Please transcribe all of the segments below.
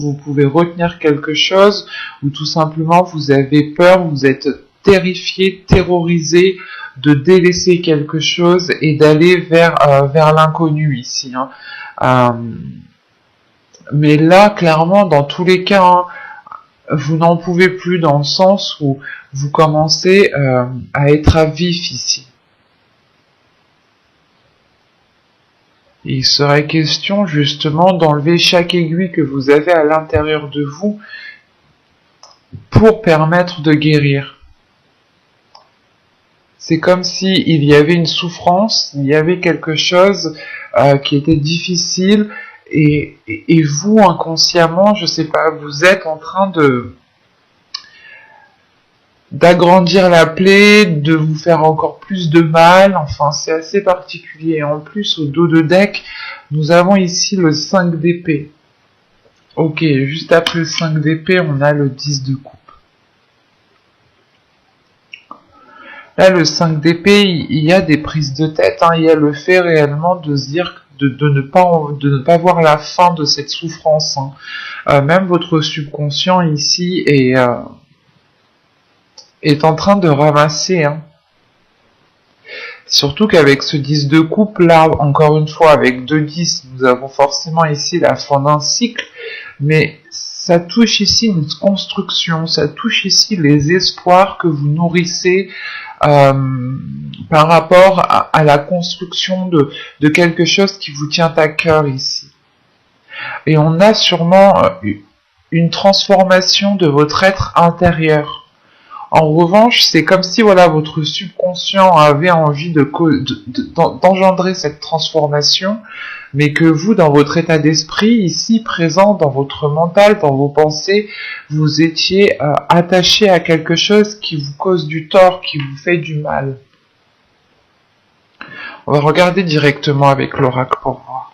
vous pouvez retenir quelque chose, ou tout simplement vous avez peur, vous êtes terrifié, terrorisé de délaisser quelque chose et d'aller vers l'inconnu ici. Mais là, clairement, dans tous les cas, vous n'en pouvez plus dans le sens où vous commencez à être à vif ici. Il serait question justement d'enlever chaque aiguille que vous avez à l'intérieur de vous pour permettre de guérir. C'est comme si il y avait une souffrance, il y avait quelque chose qui était difficile et vous inconsciemment, je sais pas, vous êtes en train d'agrandir la plaie, de vous faire encore plus de mal, enfin c'est assez particulier. En plus, au dos de deck, nous avons ici le 5 d'épée. Ok, juste après le 5 d'épée, on a le 10 de coupe. Là, le 5 d'épée, il y a des prises de tête, il y a le fait réellement de se dire de ne pas voir la fin de cette souffrance. Même votre subconscient ici est en train de ramasser. Surtout qu'avec ce 10 de coupe, là, encore une fois, avec 2 10, nous avons forcément ici la fin d'un cycle, mais ça touche ici une construction, ça touche ici les espoirs que vous nourrissez par rapport à la construction de quelque chose qui vous tient à cœur ici. Et on a sûrement une transformation de votre être intérieur. En revanche, c'est comme si voilà votre subconscient avait envie d'engendrer cette transformation, mais que vous, dans votre état d'esprit, ici présent, dans votre mental, dans vos pensées, vous étiez attaché à quelque chose qui vous cause du tort, qui vous fait du mal. On va regarder directement avec l'oracle pour voir.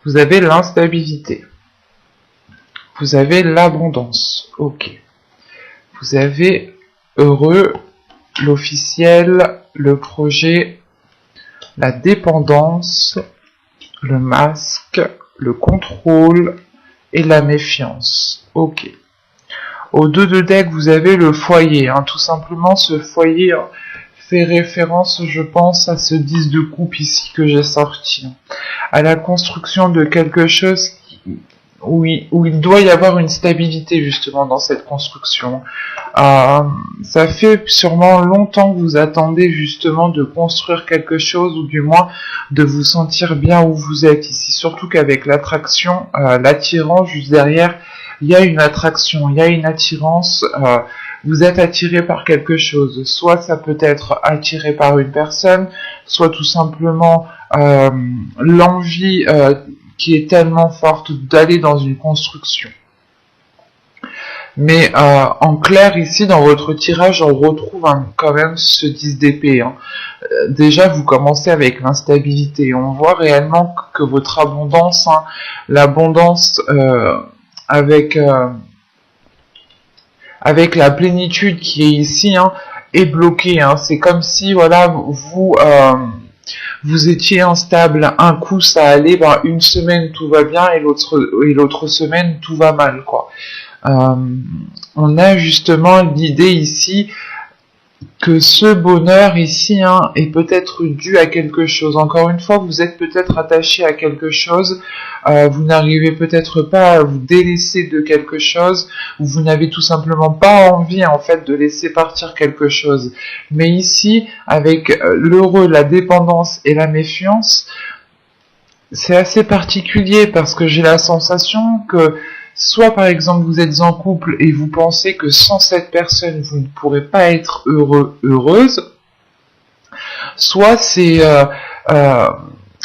Vous avez l'instabilité. Vous avez l'abondance. Ok. Vous avez heureux, l'officiel, le projet, la dépendance, le masque, le contrôle et la méfiance. Ok. Au 2 de deck, vous avez le foyer. Tout simplement, ce foyer fait référence, je pense, à ce 10 de coupe ici que j'ai sorti. À la construction de quelque chose où il doit y avoir une stabilité justement dans cette construction. Ça fait sûrement longtemps que vous attendez justement de construire quelque chose, ou du moins de vous sentir bien où vous êtes ici. Surtout qu'avec l'attraction, l'attirance juste derrière, il y a une attraction, il y a une attirance. Vous êtes attiré par quelque chose. Soit ça peut être attiré par une personne, soit tout simplement l'envie qui est tellement forte d'aller dans une construction. Mais en clair, ici, dans votre tirage, on retrouve quand même ce 10 d'épée. Déjà, vous commencez avec l'instabilité. On voit réellement que votre abondance, l'abondance avec la plénitude qui est ici, est bloquée. C'est comme si, voilà, vous étiez instable. Un coup, ça allait, une semaine, tout va bien, et l'autre semaine, tout va mal, quoi. On a justement l'idée ici que ce bonheur ici est peut-être dû à quelque chose. Encore une fois, vous êtes peut-être attaché à quelque chose, vous n'arrivez peut-être pas à vous délaisser de quelque chose, ou vous n'avez tout simplement pas envie en fait de laisser partir quelque chose. Mais ici, avec l'heureux, la dépendance et la méfiance, c'est assez particulier parce que j'ai la sensation que soit par exemple vous êtes en couple et vous pensez que sans cette personne vous ne pourrez pas être heureux, heureuse, soit c'est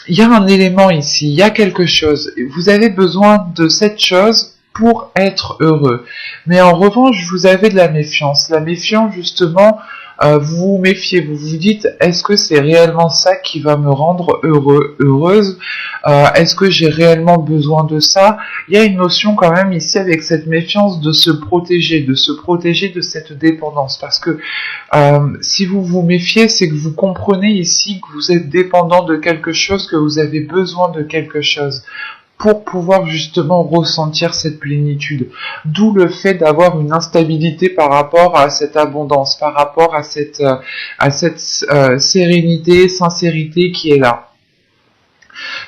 il y a un élément ici, il y a quelque chose, vous avez besoin de cette chose pour être heureux. Mais en revanche, vous avez de la méfiance. La méfiance, justement, vous vous méfiez, vous vous dites, est-ce que c'est réellement ça qui va me rendre heureux, heureuse? Est-ce que j'ai réellement besoin de ça? Il y a une notion quand même ici avec cette méfiance de se protéger de cette dépendance, parce que si vous vous méfiez, c'est que vous comprenez ici que vous êtes dépendant de quelque chose, que vous avez besoin de quelque chose pour pouvoir justement ressentir cette plénitude. D'où le fait d'avoir une instabilité par rapport à cette abondance, par rapport à cette sérénité, sincérité qui est là.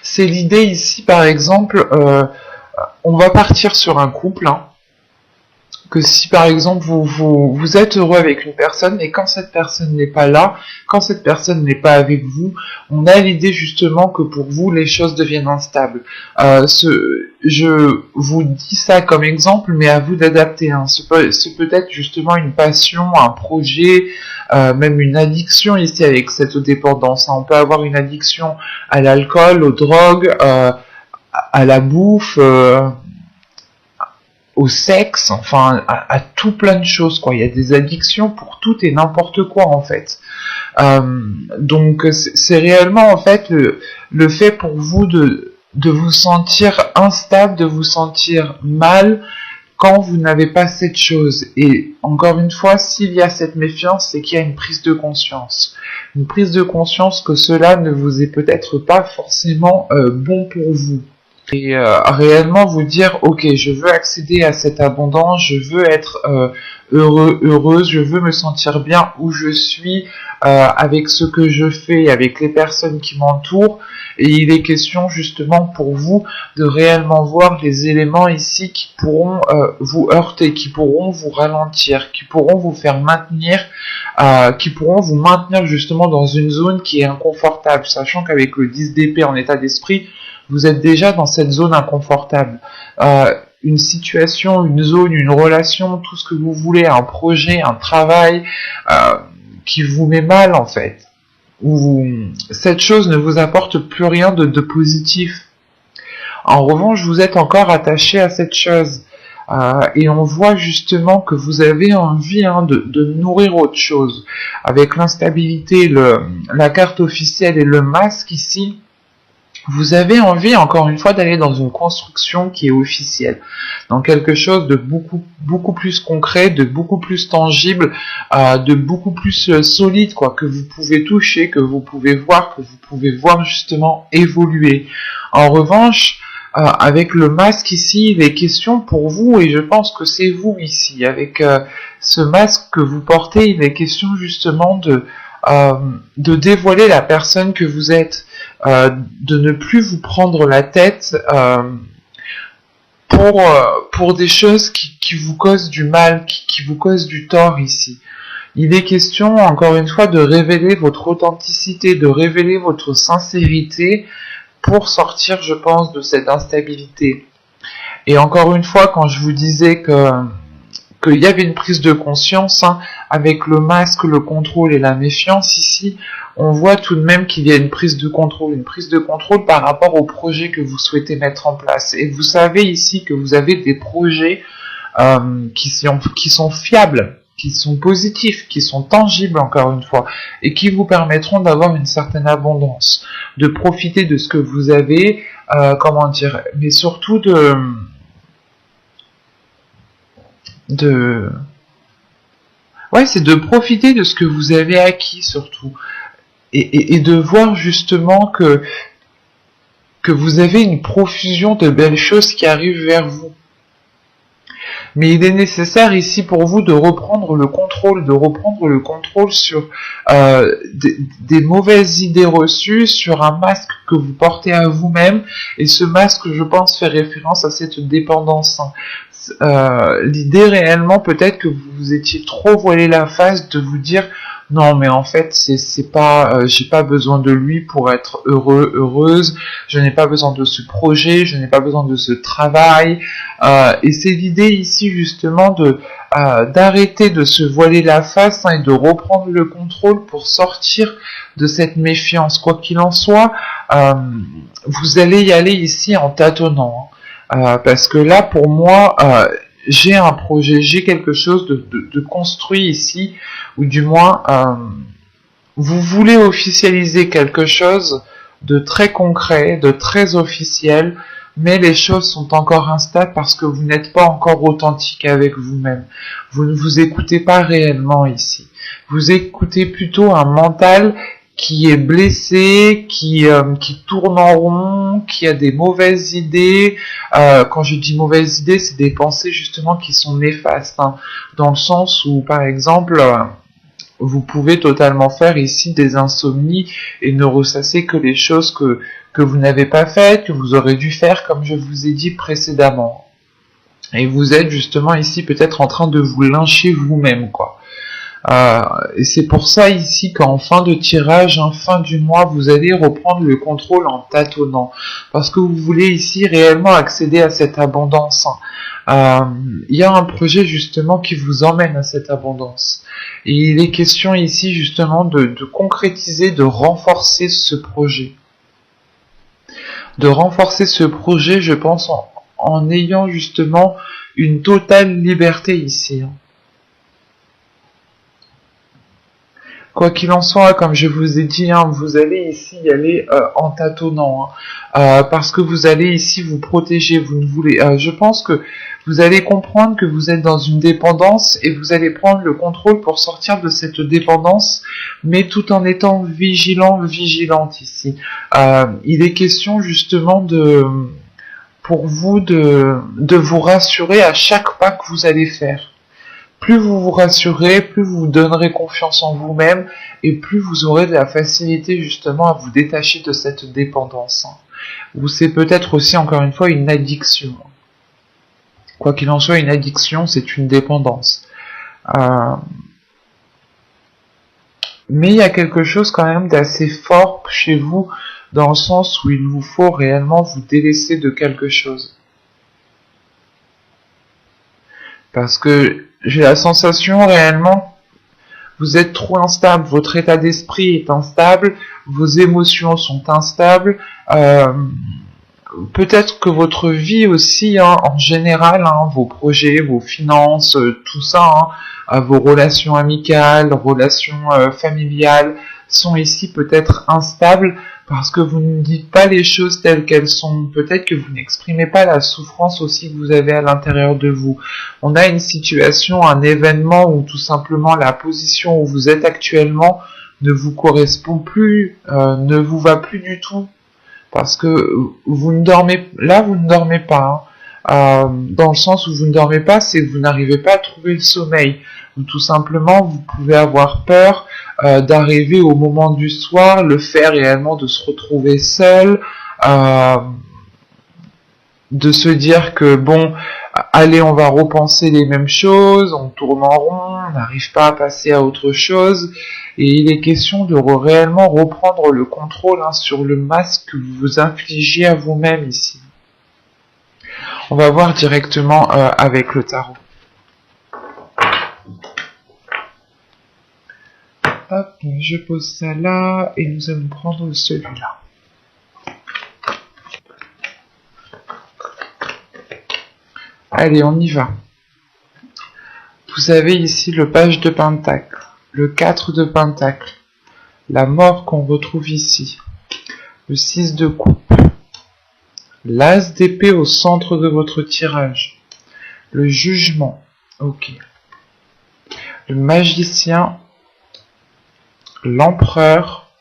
C'est l'idée ici, par exemple, on va partir sur un couple, hein, que si par exemple vous êtes heureux avec une personne, mais quand cette personne n'est pas là, quand cette personne n'est pas avec vous, on a l'idée justement que pour vous les choses deviennent instables. Je vous dis ça comme exemple, mais à vous d'adapter. Hein. C'est peut-être justement une passion, un projet, même une addiction ici avec cette dépendance. Hein. On peut avoir une addiction à l'alcool, aux drogues, à la bouffe. Au sexe, enfin à tout plein de choses, quoi. Il y a des addictions pour tout et n'importe quoi en fait. Donc c'est réellement en fait le fait pour vous de vous sentir instable, de vous sentir mal quand vous n'avez pas cette chose. Et encore une fois, s'il y a cette méfiance, c'est qu'il y a une prise de conscience. Une prise de conscience que cela ne vous est peut-être pas forcément bon pour vous. Et réellement vous dire, ok, je veux accéder à cette abondance, je veux être heureux, heureuse, je veux me sentir bien où je suis, avec ce que je fais, avec les personnes qui m'entourent. Et il est question justement pour vous de réellement voir les éléments ici qui pourront vous heurter, qui pourront vous ralentir, qui pourront vous faire maintenir, qui pourront vous maintenir justement dans une zone qui est inconfortable, sachant qu'avec le 10 d'épée en état d'esprit, vous êtes déjà dans cette zone inconfortable. Une situation, une zone, une relation, tout ce que vous voulez, un projet, un travail qui vous met mal en fait. Où cette chose ne vous apporte plus rien de positif. En revanche, vous êtes encore attaché à cette chose. Et on voit justement que vous avez envie de nourrir autre chose. Avec l'instabilité, la carte officielle et le masque ici, vous avez envie, encore une fois, d'aller dans une construction qui est officielle, dans quelque chose de beaucoup plus concret, de beaucoup plus tangible, de beaucoup plus solide, quoi, que vous pouvez toucher, que vous pouvez voir justement évoluer. En revanche, avec le masque ici, il est question pour vous, et je pense que c'est vous ici, avec ce masque que vous portez, il est question justement de dévoiler la personne que vous êtes, de ne plus vous prendre la tête pour des choses qui vous causent du mal, qui vous causent du tort ici. Il est question, encore une fois, de révéler votre authenticité, de révéler votre sincérité pour sortir, je pense, de cette instabilité. Et encore une fois, quand je vous disais qu'il y avait une prise de conscience, hein, avec le masque, le contrôle et la méfiance ici, on voit tout de même qu'il y a une prise de contrôle par rapport au projet que vous souhaitez mettre en place. Et vous savez ici que vous avez des projets qui sont fiables, qui sont positifs, qui sont tangibles encore une fois, et qui vous permettront d'avoir une certaine abondance, de profiter de ce que vous avez, mais surtout c'est de profiter de ce que vous avez acquis surtout, et de voir justement que vous avez une profusion de belles choses qui arrivent vers vous. Mais il est nécessaire ici pour vous de reprendre le contrôle sur des mauvaises idées reçues, sur un masque que vous portez à vous-même, et ce masque, je pense, fait référence à cette dépendance. L'idée réellement, peut-être que vous vous étiez trop voilé la face de vous dire non, mais en fait, c'est pas, j'ai pas besoin de lui pour être heureux, heureuse. Je n'ai pas besoin de ce projet, je n'ai pas besoin de ce travail. Et c'est l'idée ici justement d'arrêter de se voiler la face, hein, et de reprendre le contrôle pour sortir de cette méfiance. Quoi qu'il en soit, vous allez y aller ici en tâtonnant, hein. Parce que là, pour moi, j'ai un projet, j'ai quelque chose de construit ici, ou du moins, vous voulez officialiser quelque chose de très concret, de très officiel, mais les choses sont encore instables parce que vous n'êtes pas encore authentique avec vous-même. Vous ne vous écoutez pas réellement ici. Vous écoutez plutôt un mental qui est blessé, qui tourne en rond, qui a des mauvaises idées. Quand je dis mauvaises idées, c'est des pensées justement qui sont néfastes, hein, dans le sens où, par exemple, vous pouvez totalement faire ici des insomnies et ne ressasser que les choses que vous n'avez pas faites, que vous aurez dû faire comme je vous ai dit précédemment. Et vous êtes justement ici peut-être en train de vous lyncher vous-même, quoi. Et c'est pour ça ici qu'en fin de tirage, en fin du mois, vous allez reprendre le contrôle en tâtonnant. Parce que vous voulez ici réellement accéder à cette abondance. Il y a un projet justement qui vous emmène à cette abondance. Et il est question ici justement de concrétiser, de renforcer ce projet. De renforcer ce projet, je pense, en ayant justement une totale liberté ici. Quoi qu'il en soit, comme je vous ai dit, hein, vous allez ici y aller en tâtonnant, hein, parce que vous allez ici vous protéger. Vous ne voulez, je pense que vous allez comprendre que vous êtes dans une dépendance et vous allez prendre le contrôle pour sortir de cette dépendance, mais tout en étant vigilante ici. Il est question justement pour vous de vous rassurer à chaque pas que vous allez faire. Plus vous vous rassurez, plus vous donnerez confiance en vous-même et plus vous aurez de la facilité justement à vous détacher de cette dépendance. Ou c'est peut-être aussi encore une fois une addiction. Quoi qu'il en soit, une addiction, c'est une dépendance. Mais il y a quelque chose quand même d'assez fort chez vous, dans le sens où il vous faut réellement vous délaisser de quelque chose. Parce que j'ai la sensation réellement, vous êtes trop instable, votre état d'esprit est instable, vos émotions sont instables, peut-être que votre vie aussi, hein, en général, hein, vos projets, vos finances, tout ça, hein, vos relations amicales, relations familiales, sont ici peut-être instables parce que vous ne dites pas les choses telles qu'elles sont. Peut-être que vous n'exprimez pas la souffrance aussi que vous avez à l'intérieur de vous. On a une situation, un événement où tout simplement la position où vous êtes actuellement ne vous correspond plus, ne vous va plus du tout. Parce que vous ne dormez, là vous ne dormez pas, hein. Dans le sens où vous ne dormez pas, c'est que vous n'arrivez pas à trouver le sommeil. Ou tout simplement, vous pouvez avoir peur d'arriver au moment du soir, le fait réellement de se retrouver seul, de se dire que bon, allez, on va repenser les mêmes choses, on tourne en rond, on n'arrive pas à passer à autre chose, et il est question de réellement reprendre le contrôle, hein, sur le masque que vous vous infligez à vous-même ici. On va voir directement avec le tarot. Hop, je pose ça là, et nous allons prendre celui-là. Allez, on y va. Vous avez ici le page de pentacle, le 4 de pentacle, la mort qu'on retrouve ici, le 6 de coupe, l'as d'épée au centre de votre tirage, le jugement, ok, le magicien, l'empereur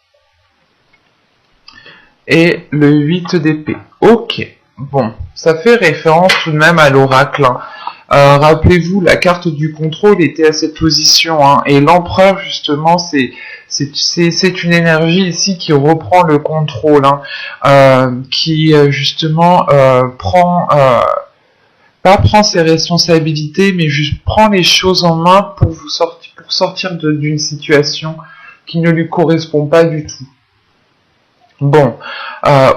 et le 8 d'épée. Ok, bon, ça fait référence tout de même à l'oracle, hein. Rappelez-vous, la carte du contrôle était à cette position, hein, et l'empereur justement c'est une énergie ici qui reprend le contrôle, hein, qui justement pas prend ses responsabilités, mais juste prend les choses en main pour sortir d'une situation qui ne lui correspond pas du tout. Bon,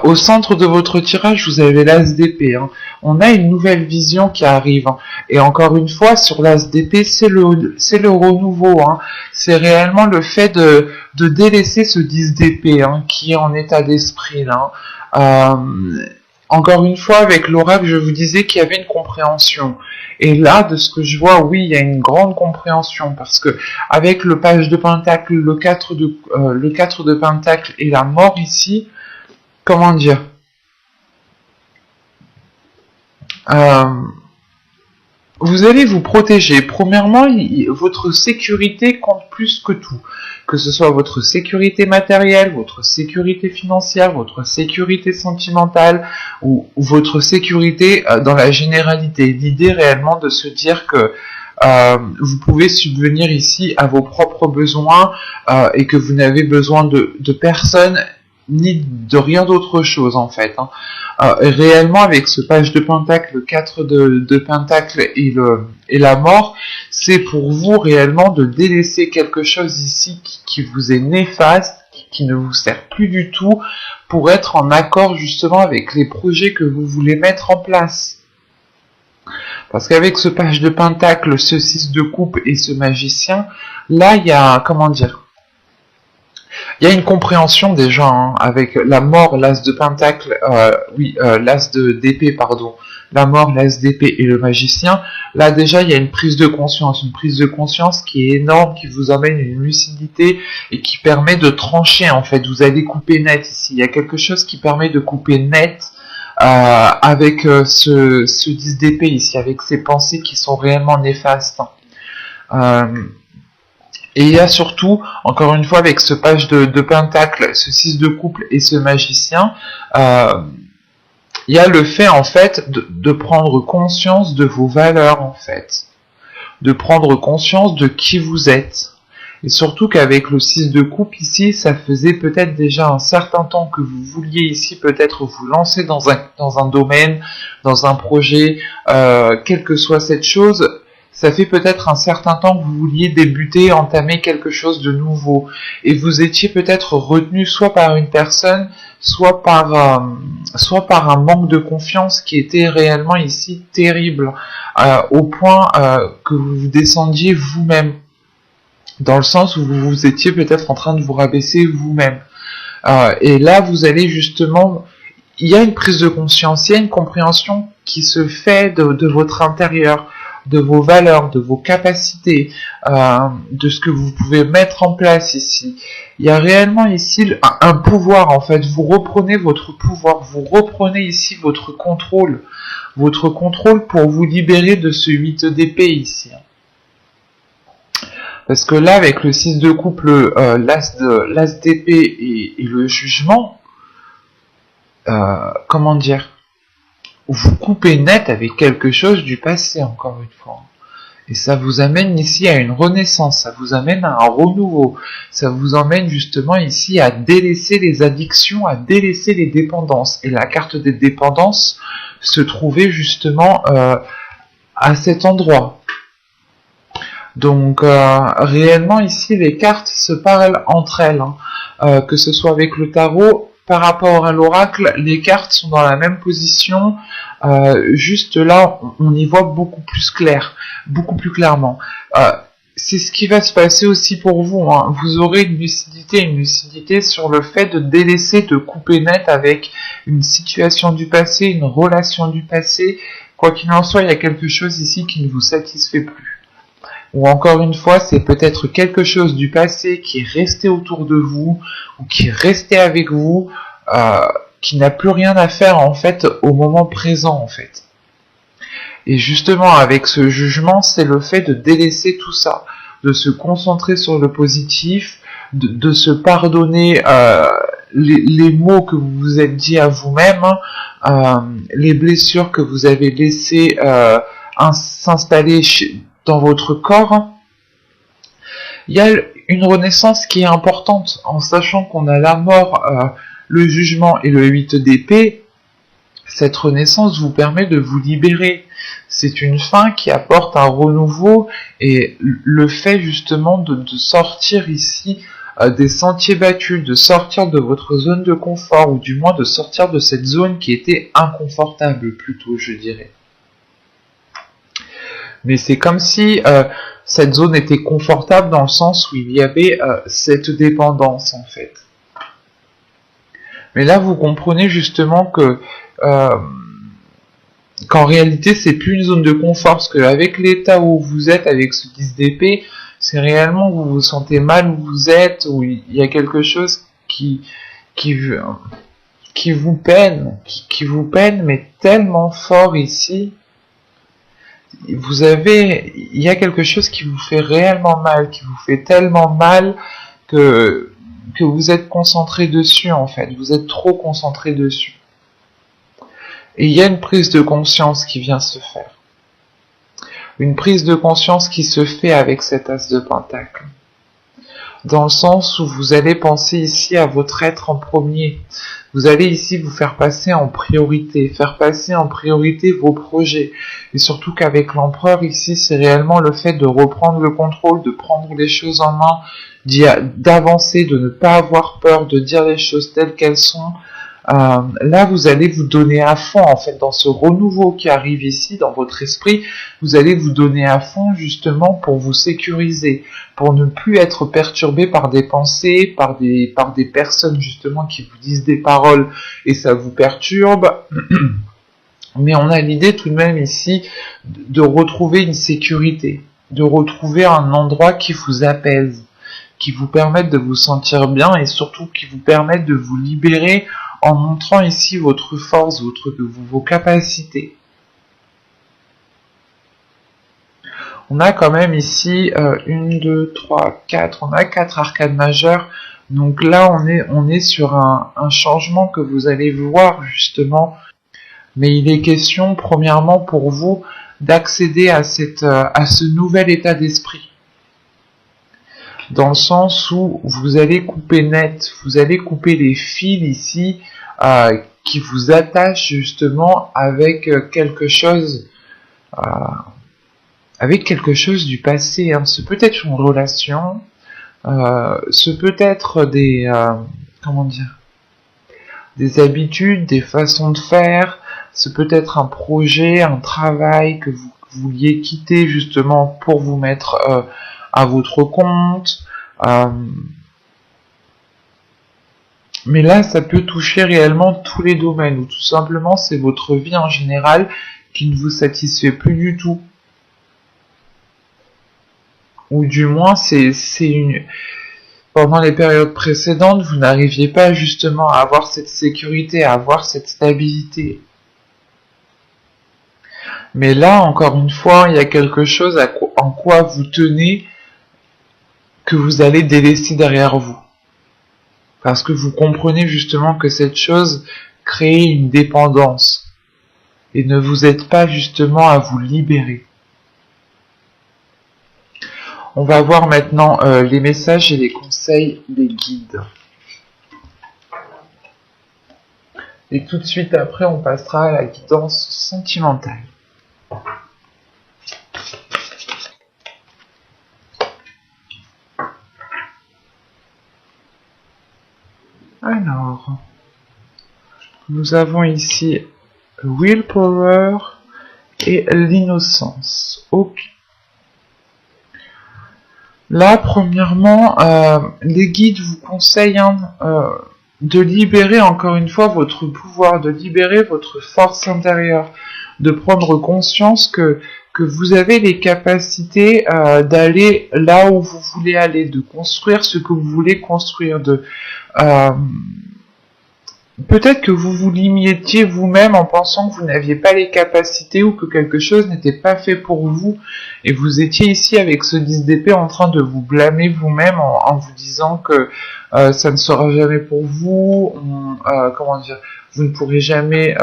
au centre de votre tirage, vous avez l'as d'épée, hein. On a une nouvelle vision qui arrive, hein. Et encore une fois, sur l'as d'épée, c'est le renouveau, hein. C'est réellement le fait de délaisser ce 10 d'épée, hein, qui est en état d'esprit là, hein. encore une fois, avec l'oracle, je vous disais qu'il y avait une compréhension. Et là, de ce que je vois, oui, il y a une grande compréhension, parce que avec le page de pentacle, le 4 de pentacle et la mort ici, comment dire, vous allez vous protéger. Premièrement, votre sécurité compte plus que tout. Que ce soit votre sécurité matérielle, votre sécurité financière, votre sécurité sentimentale ou votre sécurité dans la généralité. L'idée réellement de se dire que vous pouvez subvenir ici à vos propres besoins et que vous n'avez besoin de personne ni de rien d'autre chose en fait. Hein. Réellement avec ce page de pentacle, le 4 de pentacle et la mort, c'est pour vous réellement de délaisser quelque chose ici qui vous est néfaste, qui ne vous sert plus du tout, pour être en accord justement avec les projets que vous voulez mettre en place. Parce qu'avec ce page de pentacle, ce 6 de coupe et ce magicien, là il y a, comment dire, il y a une compréhension déjà, hein, avec la mort, l'as de pentacle, l'as d'épée, pardon, la mort, l'as d'épée et le magicien. Là déjà, il y a une prise de conscience qui est énorme, qui vous emmène une lucidité et qui permet de trancher en fait. Vous allez couper net ici. Il y a quelque chose qui permet de couper net avec ce 10 d'épée ici, avec ces pensées qui sont réellement néfastes. Et il y a surtout, encore une fois, avec ce page de pentacle, ce 6 de couple et ce magicien, il y a le fait, en fait, de prendre conscience de vos valeurs, en fait. De prendre conscience de qui vous êtes. Et surtout qu'avec le 6 de coupe ici, ça faisait peut-être déjà un certain temps que vous vouliez ici peut-être vous lancer dans un domaine, dans un projet, quelle que soit cette chose. Ça fait peut-être un certain temps que vous vouliez débuter, entamer quelque chose de nouveau. Et vous étiez peut-être retenu soit par une personne, soit par un manque de confiance qui était réellement ici terrible, au point que vous vous descendiez vous-même. Dans le sens où vous étiez peut-être en train de vous rabaisser vous-même. Et là, vous allez justement... Il y a une prise de conscience, il y a une compréhension qui se fait de votre intérieur, de vos valeurs, de vos capacités, de ce que vous pouvez mettre en place ici. Il y a réellement ici un pouvoir en fait. Vous reprenez votre pouvoir, vous reprenez ici votre contrôle pour vous libérer de ce 8 d'épée ici. Parce que là, avec le 6 de couple, l'as d'épée et le jugement, comment dire, vous coupez net avec quelque chose du passé, encore une fois. Et ça vous amène ici à une renaissance, ça vous amène à un renouveau, ça vous emmène justement ici à délaisser les addictions, à délaisser les dépendances. Et la carte des dépendances se trouvait justement à cet endroit. Donc réellement ici les cartes se parlent entre elles, hein. Que ce soit avec le tarot, par rapport à l'oracle, les cartes sont dans la même position, juste là on y voit beaucoup plus clair, beaucoup plus clairement. C'est ce qui va se passer aussi pour vous, hein. Vous aurez une lucidité sur le fait de délaisser, de couper net avec une situation du passé, une relation du passé. Quoi qu'il en soit, il y a quelque chose ici qui ne vous satisfait plus. Ou encore une fois, c'est peut-être quelque chose du passé qui est resté autour de vous, ou qui est resté avec vous, qui n'a plus rien à faire en fait au moment présent en fait. Et justement avec ce jugement, c'est le fait de délaisser tout ça, de se concentrer sur le positif, de se pardonner les mots que vous vous êtes dit à vous-même, les blessures que vous avez laissées s'installer dans votre corps. Il y a une renaissance qui est importante, en sachant qu'on a la mort, le jugement et le 8 d'épée. Cette renaissance vous permet de vous libérer. C'est une fin qui apporte un renouveau et le fait justement de sortir ici des sentiers battus, de sortir de votre zone de confort, ou du moins de sortir de cette zone qui était inconfortable plutôt, je dirais. Mais c'est comme si cette zone était confortable dans le sens où il y avait cette dépendance en fait. Mais là, vous comprenez justement que qu'en réalité, c'est plus une zone de confort, parce qu'avec l'état où vous êtes, avec ce 10 d'épée, c'est réellement que vous vous sentez mal où vous êtes, où il y a quelque chose qui vous peine, qui vous peine, mais tellement fort ici. Il y a quelque chose qui vous fait réellement mal, qui vous fait tellement mal que vous êtes concentré dessus, en fait. Vous êtes trop concentré dessus. Et il y a une prise de conscience qui vient se faire. Une prise de conscience qui se fait avec cet as de pentacle. Dans le sens où vous allez penser ici à votre être en premier. Vous allez ici vous faire passer en priorité vos projets. Et surtout qu'avec l'empereur ici, c'est réellement le fait de reprendre le contrôle, de prendre les choses en main, d'avancer, de ne pas avoir peur, de dire les choses telles qu'elles sont. Là, vous allez vous donner à fond, en fait, dans ce renouveau qui arrive ici, dans votre esprit, vous allez vous donner à fond, justement, pour vous sécuriser, pour ne plus être perturbé par des pensées, par des personnes, justement, qui vous disent des paroles, et ça vous perturbe. Mais on a l'idée, tout de même, ici, de retrouver une sécurité, de retrouver un endroit qui vous apaise, qui vous permette de vous sentir bien, et surtout qui vous permette de vous libérer en montrant ici votre force, vos capacités. On a quand même ici 1, 2, 3, 4, on a 4 arcades majeures. Donc là, on est sur un changement que vous allez voir justement. Mais il est question, premièrement, pour vous, d'accéder à ce nouvel état d'esprit. Dans le sens où vous allez couper net, vous allez couper les fils ici qui vous attachent justement avec quelque chose du passé. Hein. Ce peut être une relation, ce peut être des habitudes, des façons de faire, ce peut être un projet, un travail que vous vouliez quitter justement pour vous mettre à votre compte. Mais là, ça peut toucher réellement tous les domaines, ou tout simplement c'est votre vie en général qui ne vous satisfait plus du tout. Ou du moins, pendant les périodes précédentes, vous n'arriviez pas justement à avoir cette sécurité, à avoir cette stabilité. Mais là, encore une fois, il y a quelque chose en quoi vous tenez que vous allez délaisser derrière vous. Parce que vous comprenez justement que cette chose crée une dépendance et ne vous aide pas justement à vous libérer. On va voir maintenant les messages et les conseils des guides. Et tout de suite après, on passera à la guidance sentimentale. Alors, nous avons ici le willpower et l'innocence. Ok. Là, premièrement, les guides vous conseillent de libérer encore une fois votre pouvoir, de libérer votre force intérieure, de prendre conscience que vous avez les capacités d'aller là où vous voulez aller, de construire ce que vous voulez construire, peut-être que vous vous limitiez vous-même en pensant que vous n'aviez pas les capacités ou que quelque chose n'était pas fait pour vous, et vous étiez ici avec ce 10 d'épée en train de vous blâmer vous-même en vous disant que ça ne sera jamais pour vous, vous ne pourrez jamais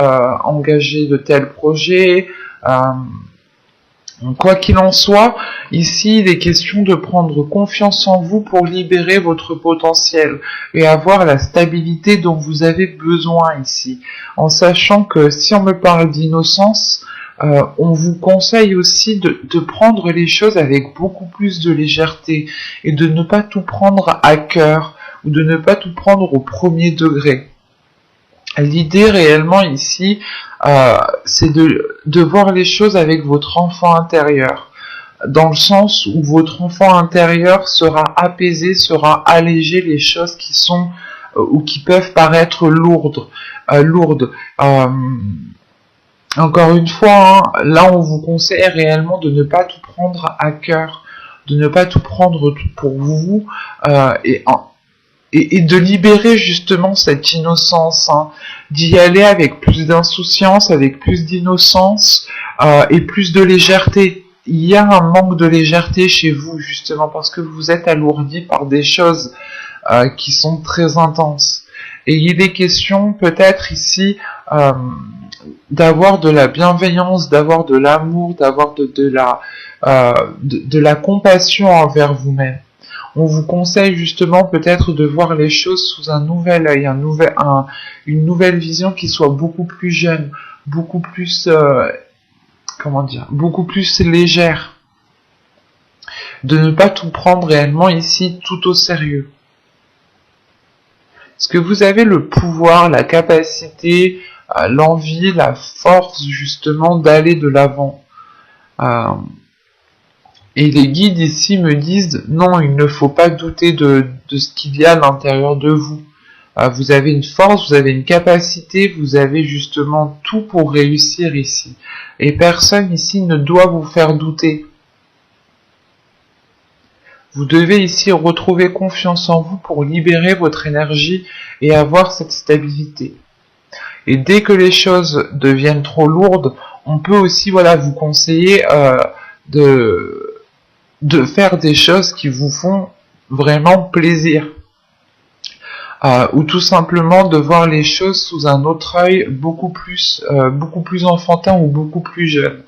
engager de tels projets. Quoi qu'il en soit, ici il est question de prendre confiance en vous pour libérer votre potentiel et avoir la stabilité dont vous avez besoin ici. En sachant que si on me parle d'innocence, on vous conseille aussi de prendre les choses avec beaucoup plus de légèreté et de ne pas tout prendre à cœur ou de ne pas tout prendre au premier degré. L'idée réellement ici, c'est de voir les choses avec votre enfant intérieur, dans le sens où votre enfant intérieur sera apaisé, sera allégé les choses qui sont ou qui peuvent paraître lourdes. Encore une fois, hein, là on vous conseille réellement de ne pas tout prendre à cœur, de ne pas tout prendre tout pour vous, et de libérer justement cette innocence, hein, d'y aller avec plus d'insouciance, avec plus d'innocence et plus de légèreté. Il y a un manque de légèreté chez vous justement parce que vous êtes alourdi par des choses qui sont très intenses. Et il est question peut-être ici d'avoir de la bienveillance, d'avoir de l'amour, d'avoir de la compassion envers vous-même. On vous conseille justement peut-être de voir les choses sous un nouvel œil, une nouvelle vision qui soit beaucoup plus jeune, beaucoup plus, beaucoup plus légère. De ne pas tout prendre réellement ici tout au sérieux. Est-ce que vous avez le pouvoir, la capacité, l'envie, la force justement d'aller de l'avant. Et les guides ici me disent non, il ne faut pas douter de ce qu'il y a à l'intérieur de vous. Vous avez une force, vous avez une capacité, vous avez justement tout pour réussir ici. Et personne ici ne doit vous faire douter. Vous devez ici retrouver confiance en vous pour libérer votre énergie et avoir cette stabilité. Et dès que les choses deviennent trop lourdes, on peut aussi vous conseiller de faire des choses qui vous font vraiment plaisir. Ou tout simplement de voir les choses sous un autre œil beaucoup plus enfantin ou beaucoup plus jeune.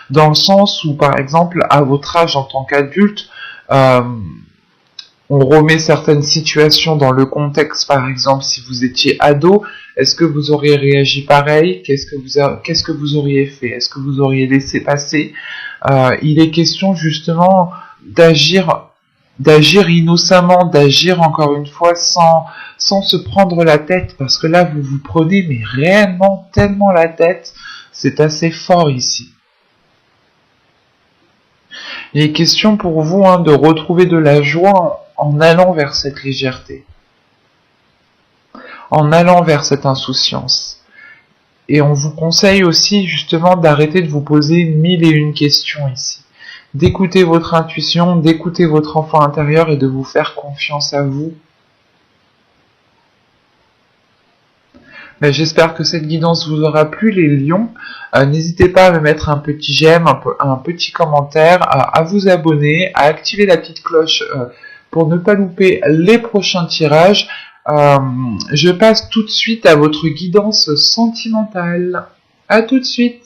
Dans le sens où, par exemple, à votre âge en tant qu'adulte, on remet certaines situations dans le contexte. Par exemple, si vous étiez ado, est-ce que vous auriez réagi pareil? Qu'est-ce que vous auriez fait? Est-ce que vous auriez laissé passer? Il est question justement d'agir innocemment, d'agir encore une fois sans se prendre la tête, parce que là vous vous prenez mais réellement tellement la tête, c'est assez fort ici. Il est question pour vous de retrouver de la joie en allant vers cette légèreté, en allant vers cette insouciance. Et on vous conseille aussi justement d'arrêter de vous poser 1001 questions ici, d'écouter votre intuition, d'écouter votre enfant intérieur et de vous faire confiance à vous. J'espère que cette guidance vous aura plu, les lions. N'hésitez pas à me mettre un petit j'aime, un petit commentaire, à vous abonner, à activer la petite cloche pour ne pas louper les prochains tirages. Je passe tout de suite à votre guidance sentimentale. À tout de suite.